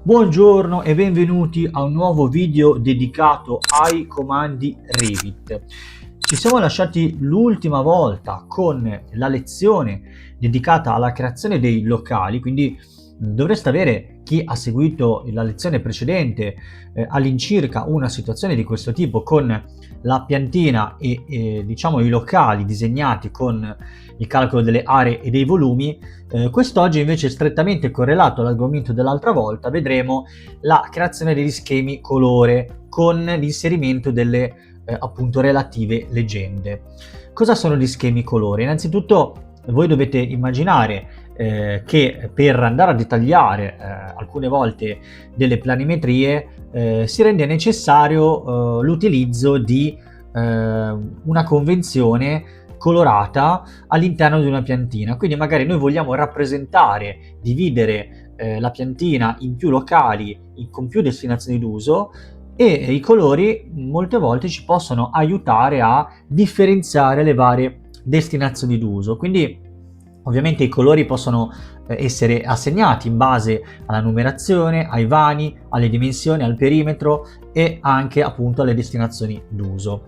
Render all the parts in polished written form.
Buongiorno e benvenuti a un nuovo video dedicato ai comandi Revit. Ci siamo lasciati l'ultima volta con la lezione dedicata alla creazione dei locali, quindi dovreste avere, chi ha seguito la lezione precedente, all'incirca una situazione di questo tipo con la piantina e diciamo i locali disegnati con il calcolo delle aree e dei volumi. Quest'oggi invece, strettamente correlato all'argomento dell'altra volta, vedremo la creazione degli schemi colore con l'inserimento delle appunto relative leggende. Cosa sono gli schemi colore? Innanzitutto voi dovete immaginare che per andare a dettagliare alcune volte delle planimetrie si rende necessario l'utilizzo di una convenzione colorata all'interno di una piantina. Quindi magari noi vogliamo rappresentare, dividere la piantina in più locali con più destinazioni d'uso, e i colori molte volte ci possono aiutare a differenziare le varie destinazioni d'uso. Quindi ovviamente i colori possono essere assegnati in base alla numerazione, ai vani, alle dimensioni, al perimetro e anche appunto alle destinazioni d'uso.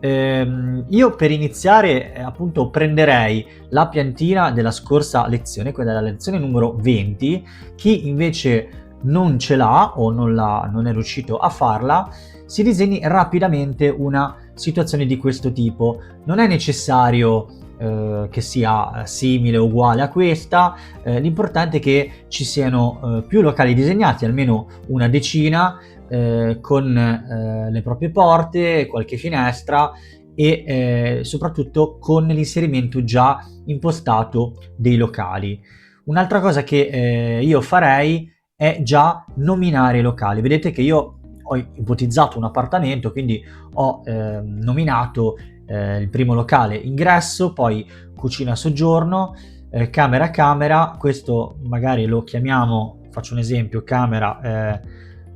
Io per iniziare appunto prenderei la piantina della scorsa lezione, quella della lezione numero 20. Chi invece non ce l'ha o non è riuscito a farla, si disegni rapidamente una situazione di questo tipo. Non è necessario che sia simile o uguale a questa, l'importante è che ci siano più locali disegnati, almeno una decina, con le proprie porte, qualche finestra e soprattutto con l'inserimento già impostato dei locali. Un'altra cosa che io farei è già nominare i locali. Vedete che io ho ipotizzato un appartamento, quindi ho nominato il primo locale ingresso, poi cucina soggiorno, camera, questo magari lo chiamiamo, faccio un esempio, camera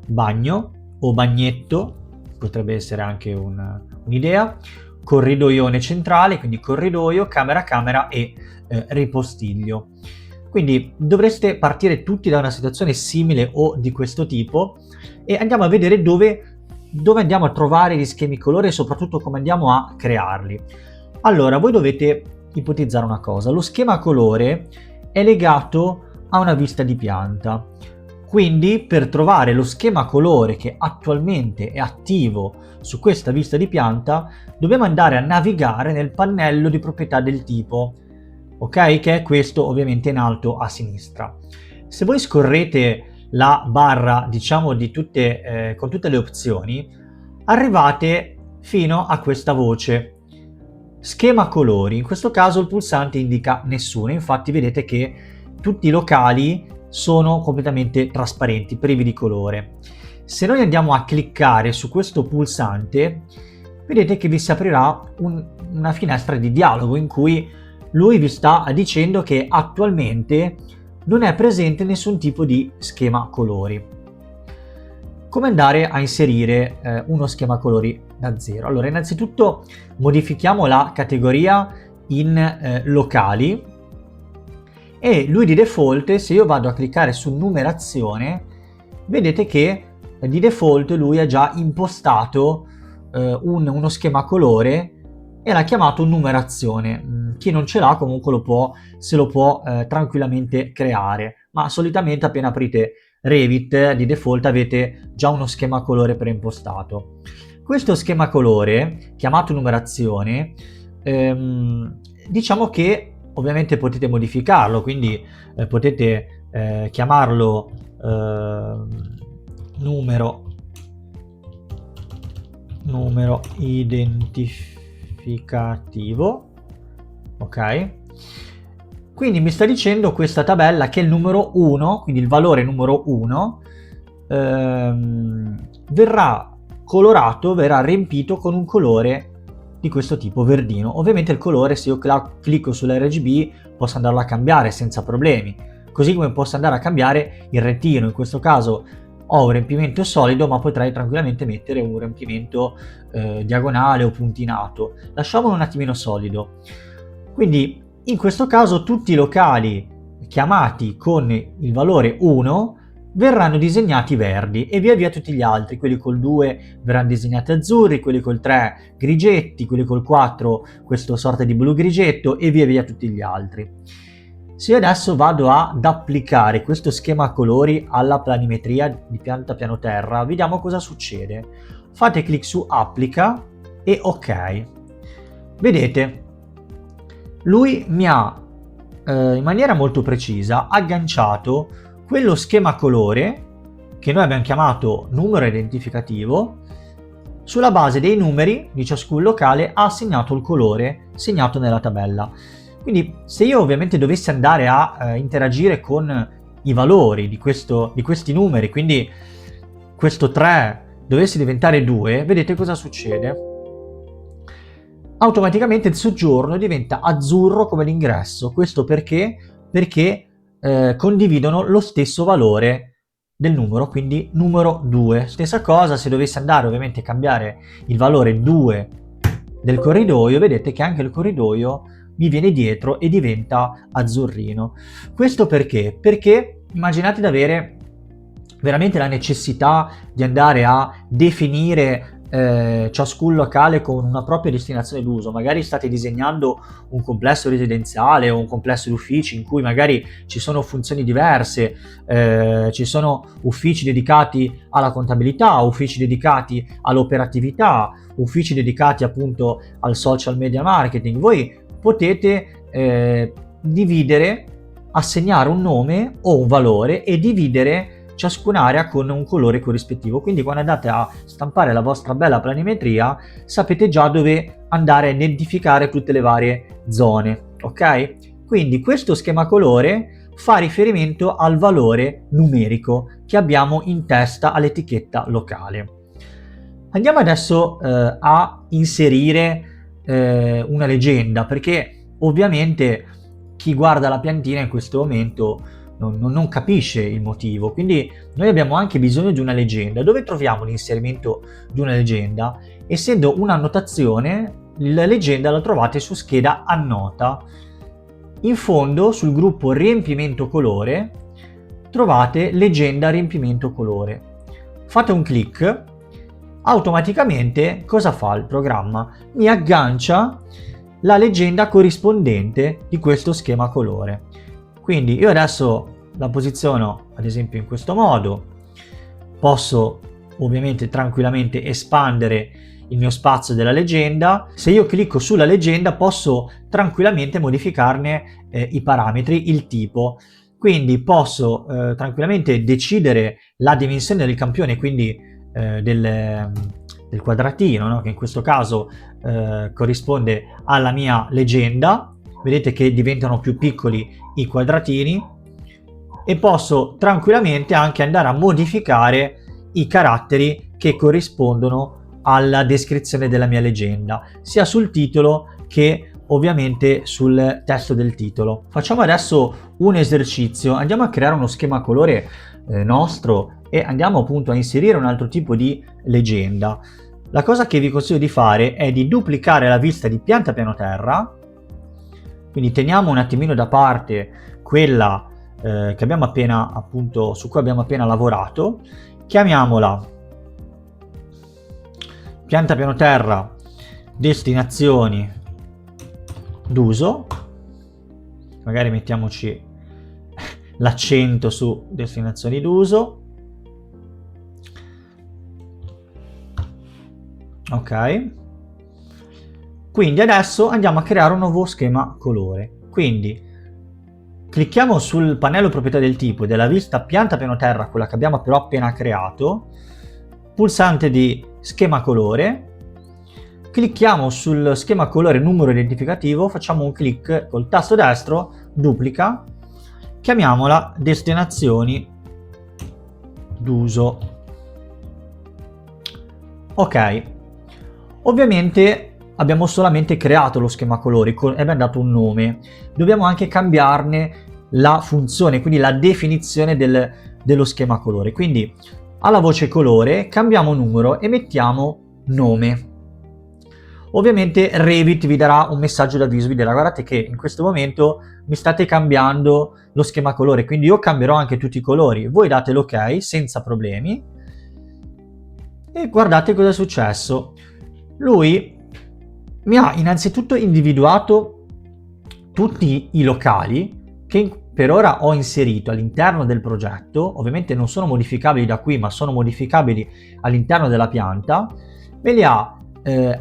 bagno o bagnetto, potrebbe essere anche un'idea, corridoione centrale, quindi corridoio, camera e ripostiglio. Quindi dovreste partire tutti da una situazione simile o di questo tipo e andiamo a vedere dove andiamo a trovare gli schemi colore e soprattutto come andiamo a crearli. Allora, voi dovete ipotizzare una cosa: lo schema colore è legato a una vista di pianta. Quindi per trovare lo schema colore che attualmente è attivo su questa vista di pianta, dobbiamo andare a navigare nel pannello di proprietà del tipo, ok? Che è questo ovviamente in alto a sinistra. Se voi scorrete la barra, diciamo, con tutte le opzioni, arrivate fino a questa voce schema colori. In questo caso il pulsante indica nessuno, infatti vedete che tutti i locali sono completamente trasparenti, privi di colore. Se noi andiamo a cliccare su questo pulsante, vedete che vi si aprirà una finestra di dialogo in cui lui vi sta dicendo che attualmente non è presente nessun tipo di schema colori. Come andare a inserire uno schema colori da zero? Allora, innanzitutto modifichiamo la categoria in locali e lui di default, se io vado a cliccare su numerazione, vedete che di default lui ha già impostato uno schema colore e l'ha chiamato numerazione. Chi non ce l'ha comunque se lo può tranquillamente creare, ma solitamente appena aprite Revit di default avete già uno schema colore preimpostato. Questo schema colore, chiamato numerazione, diciamo che ovviamente potete modificarlo, quindi potete chiamarlo numero identificativo, ok? Quindi mi sta dicendo questa tabella che il numero 1, quindi il valore numero 1, verrà colorato, verrà riempito con un colore di questo tipo verdino. Ovviamente il colore, se io clicco sull'RGB, posso andarlo a cambiare senza problemi, così come posso andare a cambiare il retino. In questo caso ho un riempimento solido, ma potrei tranquillamente mettere un riempimento diagonale o puntinato. Lasciamolo un attimino solido. Quindi in questo caso tutti i locali chiamati con il valore 1 verranno disegnati verdi e via via tutti gli altri, quelli col 2 verranno disegnati azzurri, quelli col 3 grigetti, quelli col 4 questo sorta di blu grigetto e via via tutti gli altri. Se io adesso vado ad applicare questo schema a colori alla planimetria di pianta piano terra, vediamo cosa succede. Fate clic su applica e ok. Vedete, lui mi ha in maniera molto precisa agganciato quello schema a colore che noi abbiamo chiamato numero identificativo. Sulla base dei numeri di ciascun locale ha assegnato il colore segnato nella tabella. Quindi se io ovviamente dovessi andare a interagire con i valori di questi numeri, quindi questo 3 dovesse diventare 2, vedete cosa succede? Automaticamente il soggiorno diventa azzurro come l'ingresso. Questo perché? Perché condividono lo stesso valore del numero, quindi numero 2. Stessa cosa se dovessi andare ovviamente a cambiare il valore 2 del corridoio, vedete che anche il corridoio mi viene dietro e diventa azzurrino. Questo perché? Perché immaginate di avere veramente la necessità di andare a definire ciascun locale con una propria destinazione d'uso. Magari state disegnando un complesso residenziale o un complesso di uffici in cui magari ci sono funzioni diverse, ci sono uffici dedicati alla contabilità, uffici dedicati all'operatività, uffici dedicati appunto al social media marketing. Voi potete dividere, assegnare un nome o un valore e dividere ciascuna area con un colore corrispettivo. Quindi quando andate a stampare la vostra bella planimetria sapete già dove andare a identificare tutte le varie zone, ok? Quindi questo schema colore fa riferimento al valore numerico che abbiamo in testa all'etichetta locale. Andiamo adesso a inserire una leggenda, perché ovviamente chi guarda la piantina in questo momento non capisce il motivo, quindi noi abbiamo anche bisogno di una leggenda. Dove troviamo l'inserimento di una leggenda? Essendo un'annotazione, la leggenda la trovate su scheda annota. In fondo, sul gruppo riempimento colore, trovate leggenda riempimento colore. Fate un clic, automaticamente cosa fa il programma? Mi aggancia la leggenda corrispondente di questo schema colore. Quindi io adesso la posiziono ad esempio in questo modo, posso ovviamente tranquillamente espandere il mio spazio della leggenda. Se io clicco sulla leggenda posso tranquillamente modificarne i parametri, il tipo. Quindi posso tranquillamente decidere la dimensione del campione, quindi del quadratino, no? Che in questo caso corrisponde alla mia leggenda. Vedete che diventano più piccoli i quadratini e posso tranquillamente anche andare a modificare i caratteri che corrispondono alla descrizione della mia leggenda, sia sul titolo che ovviamente sul testo del titolo. Facciamo adesso un esercizio, andiamo a creare uno schema colore nostro e andiamo appunto a inserire un altro tipo di leggenda. La cosa che vi consiglio di fare è di duplicare la vista di pianta piano terra, quindi teniamo un attimino da parte quella che abbiamo appena appunto su cui abbiamo appena lavorato, chiamiamola pianta piano terra destinazioni d'uso, magari mettiamoci l'accento su destinazioni d'uso, ok. Quindi adesso andiamo a creare un nuovo schema colore. Quindi clicchiamo sul pannello proprietà del tipo della vista pianta piano terra, quella che abbiamo però appena creato, pulsante di schema colore, clicchiamo sul schema colore numero identificativo, facciamo un clic col tasto destro, duplica, chiamiamola destinazioni d'uso. Ok, ovviamente abbiamo solamente creato lo schema colori e abbiamo dato un nome, dobbiamo anche cambiarne la funzione, quindi la definizione dello schema colore. Quindi alla voce colore cambiamo numero e mettiamo nome. ovviamente Revit vi darà un messaggio d'avviso, vi dirà guardate che in questo momento mi state cambiando lo schema colore, quindi io cambierò anche tutti i colori, voi date l'ok senza problemi e guardate cosa è successo. Lui mi ha innanzitutto individuato tutti i locali che per ora ho inserito all'interno del progetto, ovviamente non sono modificabili da qui ma sono modificabili all'interno della pianta, me li ha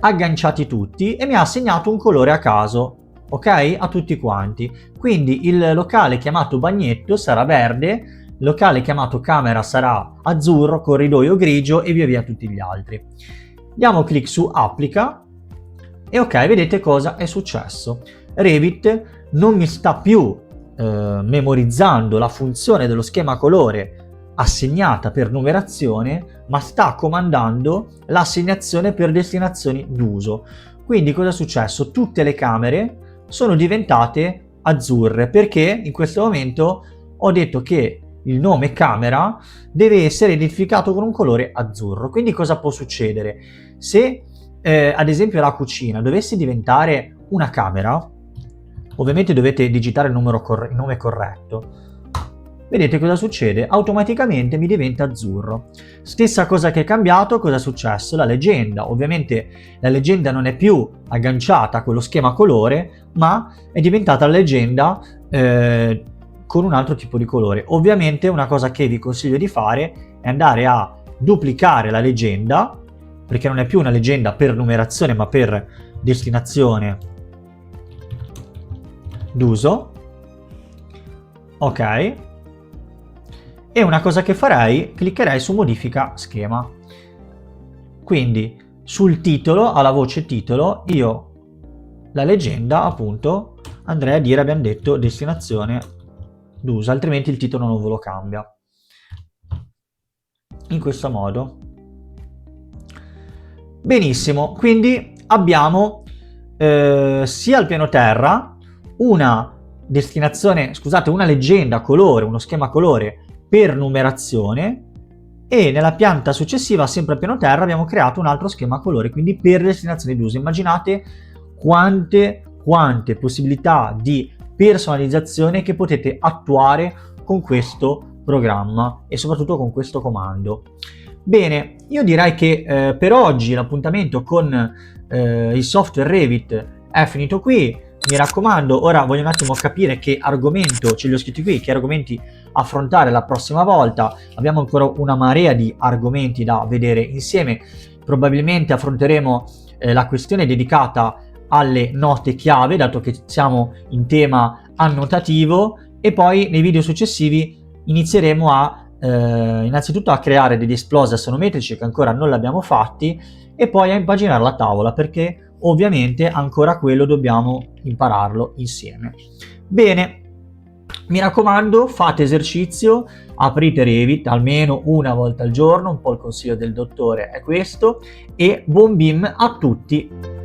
agganciati tutti e mi ha assegnato un colore a caso, ok? A tutti quanti. Quindi il locale chiamato bagnetto sarà verde, il locale chiamato camera sarà azzurro, corridoio grigio e via via tutti gli altri. Diamo clic su applica e ok, vedete cosa è successo. Revit non mi sta più memorizzando la funzione dello schema colore assegnata per numerazione, ma sta comandando l'assegnazione per destinazioni d'uso. Quindi cosa è successo? Tutte le camere sono diventate azzurre perché in questo momento ho detto che il nome camera deve essere identificato con un colore azzurro. Quindi cosa può succedere? Se ad esempio la cucina dovesse diventare una camera, ovviamente dovete digitare il nome corretto. Vedete cosa succede? Automaticamente mi diventa azzurro. Stessa cosa che è cambiato, cosa è successo? La leggenda. Ovviamente la leggenda non è più agganciata a quello schema colore, ma è diventata la leggenda con un altro tipo di colore. Ovviamente una cosa che vi consiglio di fare è andare a duplicare la leggenda, perché non è più una leggenda per numerazione, ma per destinazione d'uso. Ok. E una cosa che farei, cliccherei su modifica schema. Quindi sul titolo, alla voce titolo, io la leggenda appunto andrei a dire, abbiamo detto, destinazione d'uso, altrimenti il titolo non ve lo cambia. In questo modo. Benissimo, quindi abbiamo sia al piano terra una destinazione, scusate, una leggenda colore, uno schema colore per numerazione, e nella pianta successiva, sempre a piano terra, abbiamo creato un altro schema colore, quindi per destinazioni d'uso. Immaginate quante possibilità di personalizzazione che potete attuare con questo programma e soprattutto con questo comando. Bene, io direi che per oggi l'appuntamento con il software Revit è finito qui. Mi raccomando, ora voglio un attimo capire che argomento, ce li ho scritti qui, che argomenti affrontare la prossima volta. Abbiamo ancora una marea di argomenti da vedere insieme. Probabilmente affronteremo la questione dedicata alle note chiave, dato che siamo in tema annotativo, e poi nei video successivi inizieremo a innanzitutto a creare degli esplosi assonometrici che ancora non l'abbiamo fatti, e poi a impaginare la tavola, perché ovviamente ancora quello dobbiamo impararlo insieme. Bene, mi raccomando, fate esercizio, aprite Revit almeno una volta al giorno, un po' il consiglio del dottore è questo, e buon BIM a tutti!